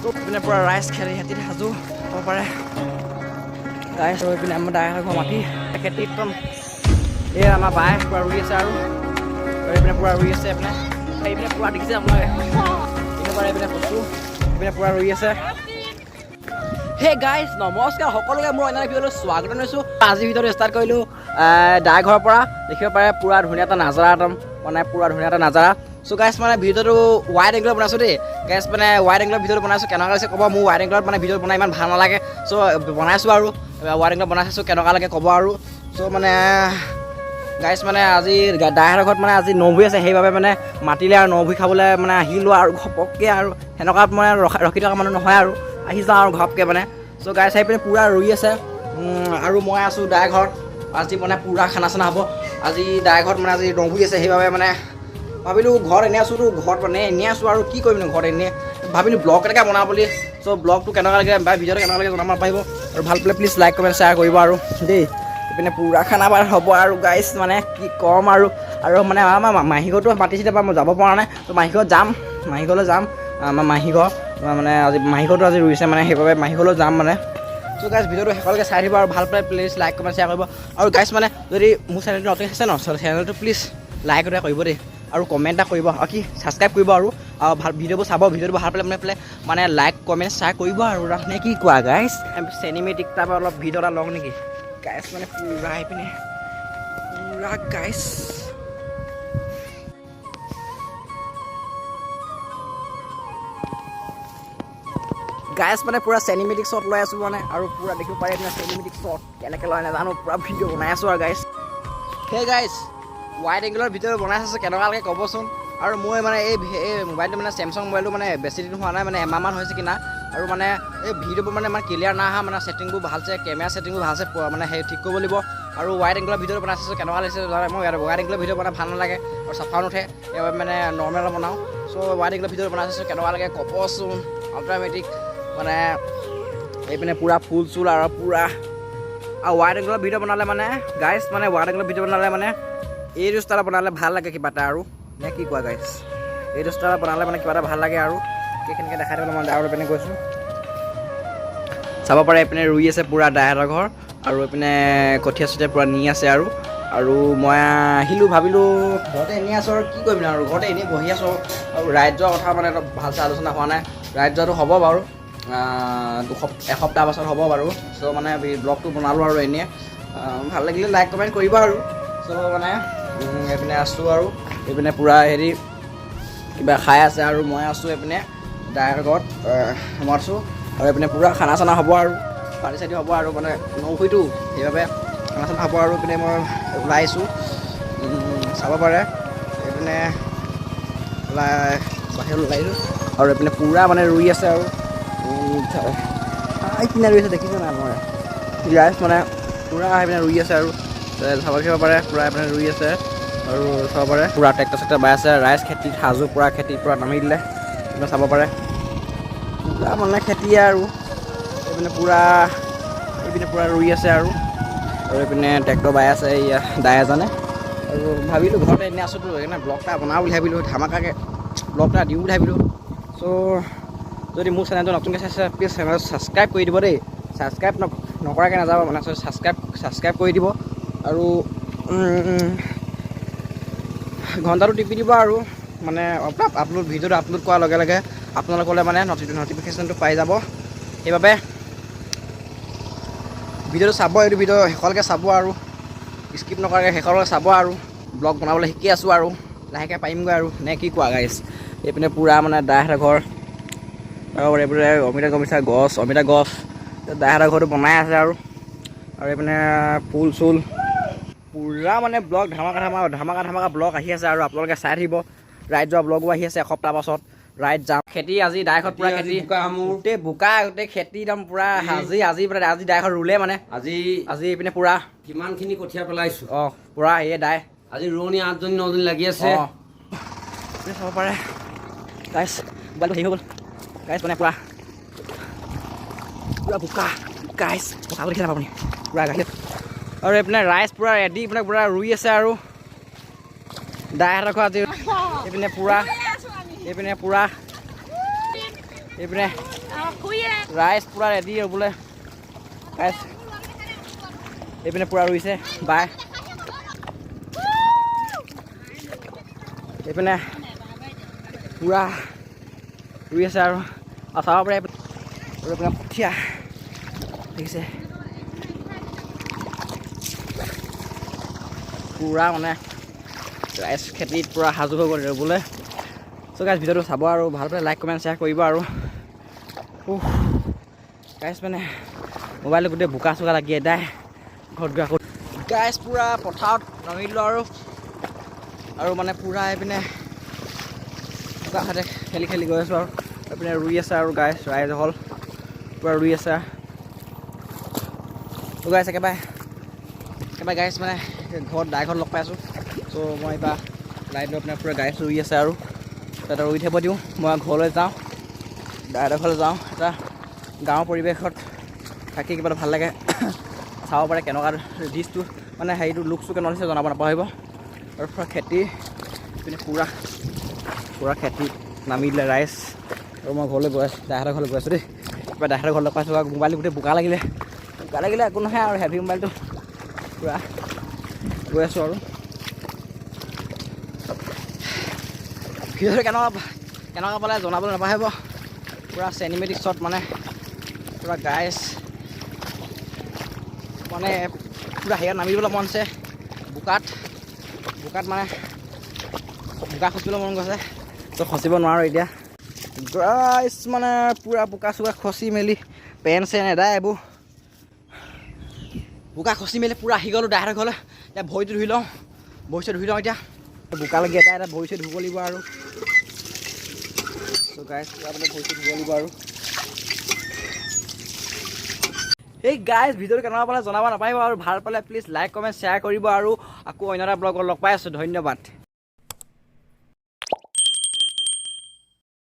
এইপিনে পূৰা ৰাইজ খেতি খেতিত সাজু হ'ব পাৰে ৰাইজ আৰু এইপিনে আমাৰ দাইহঁতৰ ঘৰ মাটি খেতি একদম এই আমাৰ বায়ে পূৰা ৰুই আছে আৰু এইপিনে পূৰা ৰুই আছে এইপিনে পূৰা দেখিছে আপোনালোকে এইপিনে কচু এইপিনে পূৰা ৰুই আছে হে গাইজ নমস্কাৰ সকলোকে মোৰ অন্য ভিডিঅ'লৈ স্বাগত জনাইছোঁ আজিৰ ভিডিঅ'টো ষ্টাৰ্ট কৰিলোঁ দাই ঘৰৰ পৰা দেখিব পাৰে পূৰা ধুনীয়া এটা নাজাৰা একদম মানে পূৰা ধুনীয়া এটা নাজাৰা চ' গাইজ মানে ভিডিঅ'টো ৱাইড এংগলত বনাইছোঁ দেই গাইজ মানে ৱাইড এংগলত ভিডিঅ'টো বনাইছোঁ কেনেকুৱা লাগিছে ক'ব মোৰ ৱাইড এংগলত মানে ভিডিঅ' বনাই ইমান ভাল নালাগে চ' বনাইছোঁ আৰু ৱাইড এংগলত বনাই চাইছোঁ কেনেকুৱা লাগে ক'ব আৰু চ' মানে গাইজ মানে আজি দাইহঁতৰ ঘৰত মানে আজি নভুই আছে সেইবাবে মানে মাতিলে আৰু নভুই খাবলৈ মানে আহিলোঁ আৰু ঘপককৈ আৰু সেনেকুৱাত মানে ৰখি থকা মানুহ নহয় আৰু আহি যাওঁ আৰু ঘপকৈ মানে চ' গাইজ আহি পিনে পূৰা ৰুই আছে আৰু মই আছোঁ দাই ঘৰত আজি মানে পূৰা খানা চানা হ'ব আজি দাই ঘৰত মানে আজি নভুই আছে সেইবাবে মানে ভাবিলোঁ ঘৰত এনেই আছোঁতো ঘৰত মানে এনেই আছোঁ আৰু কি কৰিম ঘৰত এনেই ভাবিলোঁ ব্লগ এটাকে বনাওঁ বুলি চ' ব্লগটো কেনেকুৱা লাগে বা ভিডিঅ'টো কেনেকুৱা লাগে জনাব পাৰিব আৰু ভাল পালে প্লিজ লাইক কমেণ্ট শ্বেয়াৰ কৰিব আৰু দেই এইপিনে পূৰা খানা বাৰ হ'ব আৰু গাইজ মানে কি ক'ম আৰু মানে আমাৰ মাহীঘৰতো মাতিছিলে বা মই যাব পৰা নাই ত' মাহীঘৰত যাম মাহীঘৰলৈ যাম আমাৰ মাহীঘৰ মানে আজি মাহীঘৰতো আজি ৰুইছে মানে সেইবাবে মাহীঘৰলৈ যাম মানে চ' গাইজ ভিডিঅ'টো শেষলৈকে চাই দিব আৰু ভাল পালে প্লিজ লাইক কমেণ্ট শ্বেয়াৰ কৰিব আৰু গাইজ মানে যদি মোৰ চেনেলটো নতুন আছে ন চেনেলটো প্লিজ লাইক এটা কৰিব দেই আৰু কমেণ্ট এটা কৰিব আৰু কি ছাবস্ক্ৰাইব কৰিব আৰু ভাল ভিডিঅ'বোৰ চাব ভিডিঅ'টো ভাল পালে মানে লাইক কমেণ্ট শ্বেয়াৰ কৰিব আৰু নে কি কোৱা গাইজ চিনেমেটিক টাইপৰ অলপ ভিডিঅ' এটা লওঁ নেকি গাইজ মানে পূৰা এইপিনে পূৰা গাইজ গাইজ মানে পূৰা চিনেমেটিক শ্বট লৈ আছোঁ মানে আৰু পূৰা দেখিব পাৰে আপোনাৰ চিনেমেটিক শ্বট কেনেকৈ লয় নাজানো পূৰা ভিডিঅ' বনাই আছোঁ আৰু গাইজ সেই গাইজ ৱাইড এংগলৰ ভিডিঅ' বনাই আছোঁ কেনেকুৱা লাগে ক'বচোন আৰু মই মানে এই মোবাইলটো মানে চেমচাং মোবাইলটো মানে বেছি দিন হোৱা নাই মানে এমাহমান হৈছে কিনা আৰু মানে এই ভিডিঅ'বোৰ মানে ইমান ক্লিয়াৰ নাই অহা মানে ছেটিংবোৰ ভালছে কেমেৰা ছেটিংবোৰ ভালছে মানে সেই ঠিক কৰিব লাগিব আৰু ৱাইড এংগলৰ ভিডিঅ'টো বনাই আছোঁ কেনেকুৱা লাগিছে মই ৱাইড এংগলৰ ভিডিঅ' বনাই ভাল নালাগে আৰু চাফাও নুঠে এইবাৰ মানে নৰ্মেল বনাওঁ চ' ৱাইড এংগলৰ ভিডিঅ' বনাই আছোঁ কেনেকুৱা লাগে ক'বচোন আল্ট্ৰামেটিক মানে এইপিনে পূৰা ফুল চুল আৰু পূৰা আৰু ৱাইড এংগলৰ ভিডিঅ' বনালে মানে গাইজ মানে ৱাইড এংগলৰ ভিডিঅ' বনালে মানে এইটো ষ্টাইলত বনালে ভাল লাগে কিবা এটা আৰু নে কি কোৱা গাইজ এইটো ষ্টাইলত বনালে মানে কিবা এটা ভাল লাগে আৰু সেইখিনিকে দেখাই দিবলৈ মই ডাইৰৰ পিনে গৈছোঁ চাব পাৰে এইপিনে ৰুই আছে পূৰা দাইহঁতৰ ঘৰ আৰু এইপিনে কঠীয়া চঠীয়া পূৰা নি আছে আৰু মই আহিলোঁ ভাবিলোঁ ঘৰতে এনেই আছোঁ আৰু কি কৰিম আৰু ঘৰতে এনেই বহি আছোঁ আৰু ৰাইড যোৱাৰ কথা মানে অলপ ভালছে আলোচনা হোৱা নাই ৰাইড যোৱাটো হ'ব বাৰু এসপ্তাহ পাছত হ'ব বাৰু চ' মানে ব্লগটো বনালোঁ আৰু এনেই ভাল লাগিলে লাইক কমেণ্ট কৰিব আৰু চ' মানে এইপিনে আছোঁ আৰু এইপিনে পূৰা হেৰি কিবা খাই আছে আৰু মই আছোঁ এইপিনে দাইহঁতৰ ঘৰত মই আছোঁ আৰু এইপিনে পূৰা খানা চানা হ'ব আৰু পাৰ্টি চাৰ্টি হ'ব আৰু মানে নৌশুইতো সেইবাবে খানা চানা হ'ব আৰু এইপিনে মই ওলাই আহিছোঁ চাব পাৰে এইপিনে বাহিৰত ওলাই আহিছোঁ আৰু এইপিনে পূৰা মানে ৰুই আছে আৰু এইপিনে ৰুই আছে দেখিছে নাই মই গাইজ মানে পূৰা এইপিনে ৰুই আছে আৰু চাব দেখিব পাৰে পূৰা এইপিনে ৰুই আছে আৰু চাব পাৰে পূৰা ট্ৰেক্টৰ চেক্টৰ বাই আছে ৰাইজ খেতিত সাজু পূৰা খেতিৰ পূৰা নামি দিলে এইপিনে চাব পাৰে পূৰা মানে খেতি আৰু এইপিনে পূৰা ৰুই আছে আৰু এইপিনে ট্ৰেক্টৰ বাই আছে এয়া দাই এজনে আৰু ভাবিলোঁ ঘৰতে এনেই আছোঁতো সেইকাৰণে ব্লগ এটা বনাওঁ বুলি ভাবিলোঁ ধামাকাকৈ ব্লগ এটা দিওঁ বুলি ভাবিলোঁ চ' যদি মোৰ চেনেলটো নতুনকৈ চাইছে প্লিজ চেনেলটো ছাবস্ক্ৰাইব কৰি দিব দেই ছাবস্ক্ৰাইব নকৰাকৈ নাযাব মানে ছাবস্ক্ৰাইব কৰি দিব আৰু ঘণ্টাটো টিপি দিব আৰু মানে ভিডিঅ'টো আপলোড কৰাৰ লগে লগে আপোনালোকলৈ মানে নটিফিকেশ্যনটো পাই যাব সেইবাবে ভিডিঅ'টো চাব এইটো ভিডিঅ' শেষলৈকে চাব আৰু স্কিপ নকৰাকৈ শেষলৈকে চাব আৰু ব্লগ বনাবলৈ শিকি আছোঁ আৰু লাহেকৈ পাৰিমগৈ আৰু নে কি কোৱা গাইজ এইপিনে পূৰা মানে দাইহঁতৰ ঘৰ আৰু এইপিনে অমিতা গছ দাইহঁতৰ ঘৰটো বনাই আছে আৰু এইপিনে ফুল চুল পূৰা মানে ব্লগ ধামাকা ব্লগ আহি আছে আৰু আপোনালোকে চাই থাকিব ৰাইড যোৱা ব্লগো আহি আছে এসপ্তাহ পাছত ৰাইড যাম খেতি আজি দাইঘৰত পূৰা খেতি গোটেই বোকা গোটেই খেতি একদম পূৰা আজি দাইঘৰত ৰুলে মানে আজি এইপিনে পূৰা কিমানখিনি কঠীয়া পেলাইছোঁ পূৰা এই দাই আজি ৰোৱনী 8জনী 9জনী লাগি আছে চাব পাৰে গাইজ মোবাইলটো হেৰি হৈ গ'ল গাইজ মানে পূৰা বোকা গাইজ চাব দেখিছে নাপাব আপুনি পূৰা গাখীৰ আৰু এইপিনে ৰাইজ পূৰা ৰেডি এইপিনে পূৰা ৰুই আছে আৰু দাইহঁতৰ ঘৰ আজি এইপিনে পূৰা এইপিনে ৰাইজ পূৰা ৰেডি বোলে ৰাইজ এইপিনে পূৰা ৰুইছে বাই এইপিনে পূৰা ৰুই আছে আৰু চাব পাৰে এইপিনে কঠীয়া দেখিছে পূৰা মানে ৰাইজ খেতিত পূৰা সাজু হৈ গ'ল বোলে চ' গাইজ ভিডিঅ'টো চাব আৰু ভাল পালে লাইক কমেণ্ট শ্বেয়াৰ কৰিব আৰু গাইজ মানে মোবাইলটো গোটেই বোকা চোকা লাগি এদাই ঘৰত গৈ আকৌ গাইজ পূৰা পথাৰত নামিলোঁ আৰু মানে পূৰা এইপিনে বোকা হাতে খেলি খেলি গৈ আছোঁ আৰু এইপিনে ৰুই আছে আৰু গাইজ ৰাইজ হ'ল পূৰা ৰুই আছে ত' গাইজ একেবাৰে গাইজ মানে ঘৰত দাই ঘৰত লগ পাই আছোঁ চ' মই এইবাৰ লাইট লৈ পিনে পূৰা গাইজ ৰুই আছে আৰু তাতে ৰুই থাকিব দিওঁ মই ঘৰলৈ যাওঁ দাইহঁতৰ ঘৰলৈ যাওঁ এটা গাঁৱৰ পৰিৱেশত থাকি কিবা এটা ভাল লাগে চাব পাৰে কেনেকুৱা ডিছটো মানে হেৰিটো লুকচটো কেনেকুৱা দিছে জনাব নাপাহৰিব আৰু পূৰা খেতি পিনে পূৰা খেতি নামি দিলে ৰাইজ আৰু মই ঘৰলৈ গৈ আছোঁ দাইহঁতৰ ঘৰলৈ গৈ আছোঁ দেই কিবা দাইহঁতৰ ঘৰলৈ পাইছোঁ আৰু মোবাইলটো গোটেই বোকা লাগিলে একো নহয় আৰু হেভি মোবাইলটো পূৰা গৈ আছোঁ আৰু ভিডিঅ'টো কেনেকুৱা পালে জনাবলৈ নাপাহৰিব পূৰা চিনেমেটিক শ্বট মানে পূৰা গাইজ মানে পূৰা হেৰিয়াত নামিবলৈ মন আছে বোকাত মানে বোকা খচিবলৈ মন গৈছে ত' খচিব নোৱাৰোঁ এতিয়া গাইজ মানে পূৰা বোকা চোকা খচি মেলি পেন চেন এদাই এইবোৰ বোকা খচি মেলি পূৰা আহি গ'লোঁ দাইহঁতৰ ঘৰলৈ এতিয়া ভৰিটো ধুই লওঁ এতিয়া বোকা লাগি এটা ভৰি ধুব লাগিব আৰু ত' গাইজ পূৰা মানে ভৰি ধুব লাগিব আৰু এই গাইজ ভিডিঅ'টো কেনেকুৱা পালে জনাব নাপাহিব আৰু ভাল পালে প্লিজ লাইক কমেণ্ট শ্বেয়াৰ কৰিব আৰু আকৌ অন্য এটা ব্লগত লগ পাই আছোঁ ধন্যবাদ।